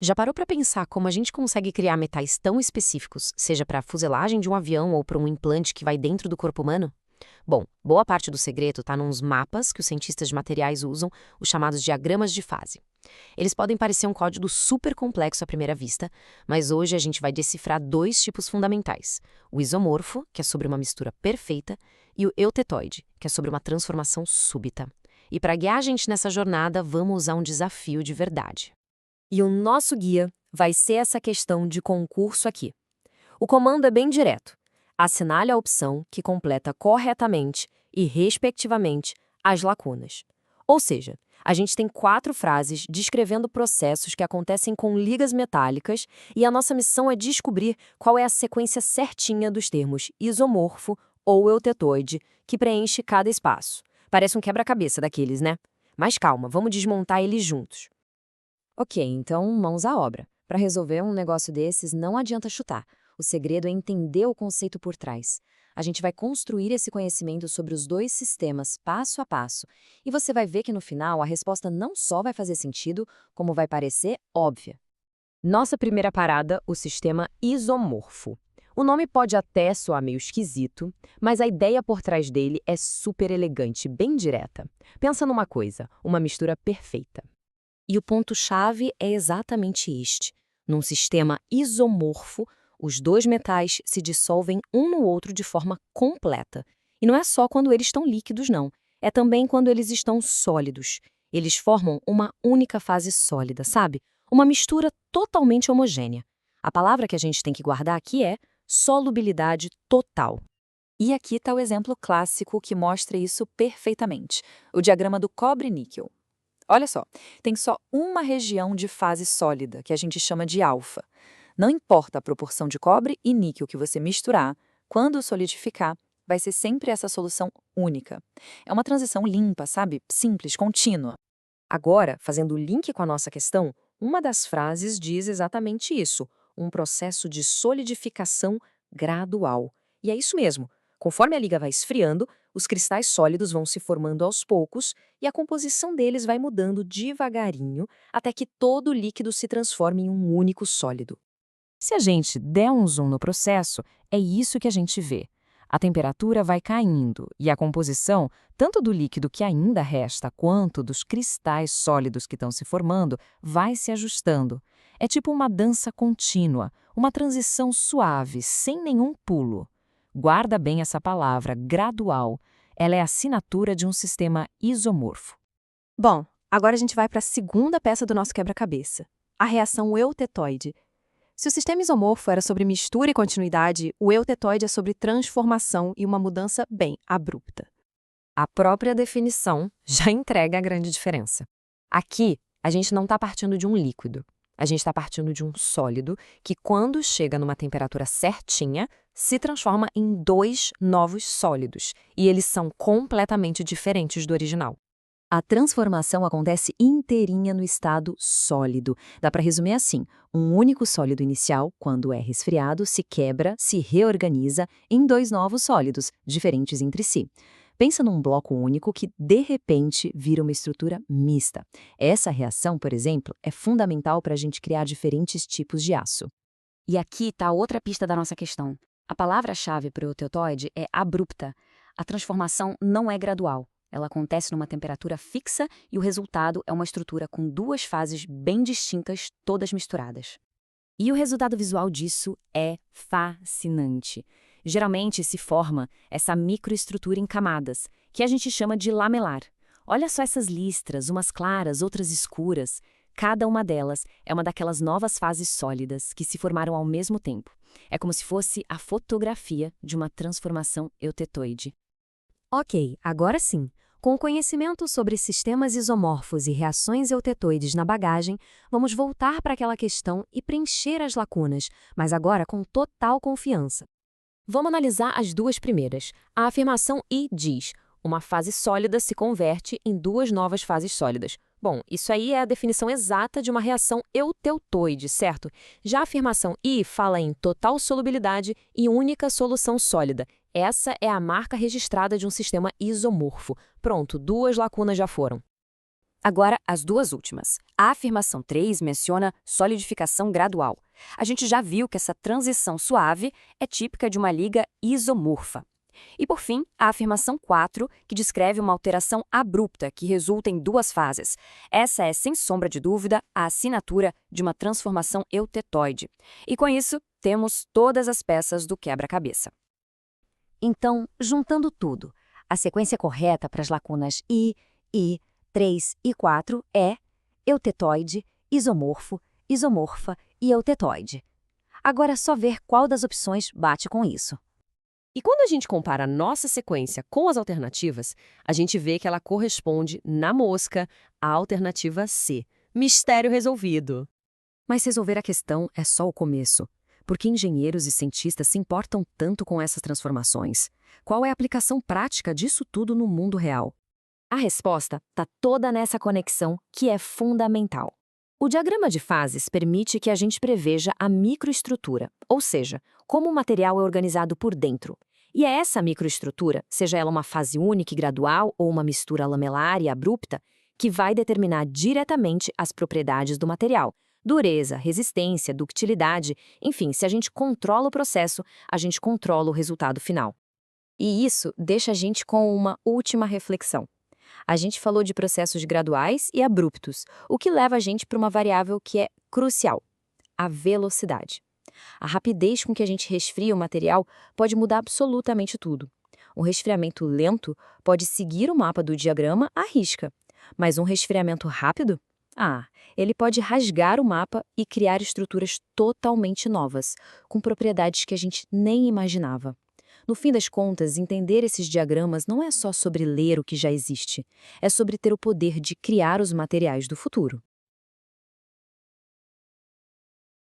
Já parou para pensar como a gente consegue criar metais tão específicos, seja para a fuselagem de um avião ou para um implante que vai dentro do corpo humano? Bom, boa parte do segredo está nos mapas que os cientistas de materiais usam, os chamados diagramas de fase. Eles podem parecer um código super complexo à primeira vista, mas hoje a gente vai decifrar dois tipos fundamentais: o isomorfo, que é sobre uma mistura perfeita, e o eutetoide, que é sobre uma transformação súbita. E para guiar a gente nessa jornada, vamos usar um desafio de verdade. E o nosso guia vai ser essa questão de concurso aqui. O comando é bem direto. Assinale a opção que completa corretamente e, respectivamente, as lacunas. Ou seja, a gente tem 4 frases descrevendo processos que acontecem com ligas metálicas e a nossa missão é descobrir qual é a sequência certinha dos termos isomorfo ou eutetoide que preenche cada espaço. Parece um quebra-cabeça daqueles, né? Mas calma, vamos desmontar eles juntos. Ok, então mãos à obra. Para resolver um negócio desses, não adianta chutar. O segredo é entender o conceito por trás. A gente vai construir esse conhecimento sobre os dois sistemas, passo a passo. E você vai ver que no final a resposta não só vai fazer sentido, como vai parecer óbvia. Nossa primeira parada, o sistema isomorfo. O nome pode até soar meio esquisito, mas a ideia por trás dele é super elegante, bem direta. Pensa numa coisa, uma mistura perfeita. E o ponto-chave é exatamente este. Num sistema isomorfo, os dois metais se dissolvem um no outro de forma completa. E não é só quando eles estão líquidos, não. É também quando eles estão sólidos. Eles formam uma única fase sólida, sabe? Uma mistura totalmente homogênea. A palavra que a gente tem que guardar aqui é solubilidade total. E aqui está o exemplo clássico que mostra isso perfeitamente. O diagrama do cobre-níquel. Olha só, tem só uma região de fase sólida, que a gente chama de alfa. Não importa a proporção de cobre e níquel que você misturar, quando solidificar, vai ser sempre essa solução única. É uma transição limpa, sabe? Simples, contínua. Agora, fazendo o link com a nossa questão, uma das frases diz exatamente isso, um processo de solidificação gradual. E é isso mesmo. Conforme a liga vai esfriando, os cristais sólidos vão se formando aos poucos e a composição deles vai mudando devagarinho até que todo o líquido se transforme em um único sólido. Se a gente der um zoom no processo, é isso que a gente vê. A temperatura vai caindo e a composição, tanto do líquido que ainda resta quanto dos cristais sólidos que estão se formando, vai se ajustando. É tipo uma dança contínua, uma transição suave, sem nenhum pulo. Guarda bem essa palavra, gradual. Ela é a assinatura de um sistema isomorfo. Bom, agora a gente vai para a segunda peça do nosso quebra-cabeça, a reação eutetoide. Se o sistema isomorfo era sobre mistura e continuidade, o eutetoide é sobre transformação e uma mudança bem abrupta. A própria definição já entrega a grande diferença. Aqui, a gente não está partindo de um líquido. A gente está partindo de um sólido que, quando chega numa temperatura certinha, se transforma em 2 novos sólidos. E eles são completamente diferentes do original. A transformação acontece inteirinha no estado sólido. Dá para resumir assim: um único sólido inicial, quando é resfriado, se quebra, se reorganiza em 2 novos sólidos, diferentes entre si. Pensa num bloco único que, de repente, vira uma estrutura mista. Essa reação, por exemplo, é fundamental para a gente criar diferentes tipos de aço. E aqui está outra pista da nossa questão. A palavra-chave para o eutetoide é abrupta. A transformação não é gradual. Ela acontece numa temperatura fixa e o resultado é uma estrutura com 2 fases bem distintas, todas misturadas. E o resultado visual disso é fascinante. Geralmente se forma essa microestrutura em camadas, que a gente chama de lamelar. Olha só essas listras, umas claras, outras escuras. Cada uma delas é uma daquelas novas fases sólidas que se formaram ao mesmo tempo. É como se fosse a fotografia de uma transformação eutetoide. Ok, agora sim. Com o conhecimento sobre sistemas isomorfos e reações eutetoides na bagagem, vamos voltar para aquela questão e preencher as lacunas, mas agora com total confiança. Vamos analisar as duas primeiras. A afirmação I diz: uma fase sólida se converte em 2 novas fases sólidas. Bom, isso aí é a definição exata de uma reação euteutoide, certo? Já a afirmação I fala em total solubilidade e única solução sólida. Essa é a marca registrada de um sistema isomorfo. Pronto, 2 lacunas já foram. Agora, as duas últimas. A afirmação 3 menciona solidificação gradual. A gente já viu que essa transição suave é típica de uma liga isomorfa. E, por fim, a afirmação 4, que descreve uma alteração abrupta que resulta em duas fases. Essa é, sem sombra de dúvida, a assinatura de uma transformação eutetoide. E, com isso, temos todas as peças do quebra-cabeça. Então, juntando tudo, a sequência correta para as lacunas I, 3 e 4 é eutetoide, isomorfo, isomorfa e eutetoide. Agora é só ver qual das opções bate com isso. E quando a gente compara a nossa sequência com as alternativas, a gente vê que ela corresponde, na mosca, à alternativa C. Mistério resolvido. Mas resolver a questão é só o começo. Por que engenheiros e cientistas se importam tanto com essas transformações? Qual é a aplicação prática disso tudo no mundo real? A resposta está toda nessa conexão que é fundamental. O diagrama de fases permite que a gente preveja a microestrutura, ou seja, como o material é organizado por dentro. E é essa microestrutura, seja ela uma fase única e gradual ou uma mistura lamelar e abrupta, que vai determinar diretamente as propriedades do material. Dureza, resistência, ductilidade, enfim, se a gente controla o processo, a gente controla o resultado final. E isso deixa a gente com uma última reflexão. A gente falou de processos graduais e abruptos, o que leva a gente para uma variável que é crucial: a velocidade. A rapidez com que a gente resfria o material pode mudar absolutamente tudo. Um resfriamento lento pode seguir o mapa do diagrama à risca, mas um resfriamento rápido? Ele pode rasgar o mapa e criar estruturas totalmente novas, com propriedades que a gente nem imaginava. No fim das contas, entender esses diagramas não é só sobre ler o que já existe, é sobre ter o poder de criar os materiais do futuro.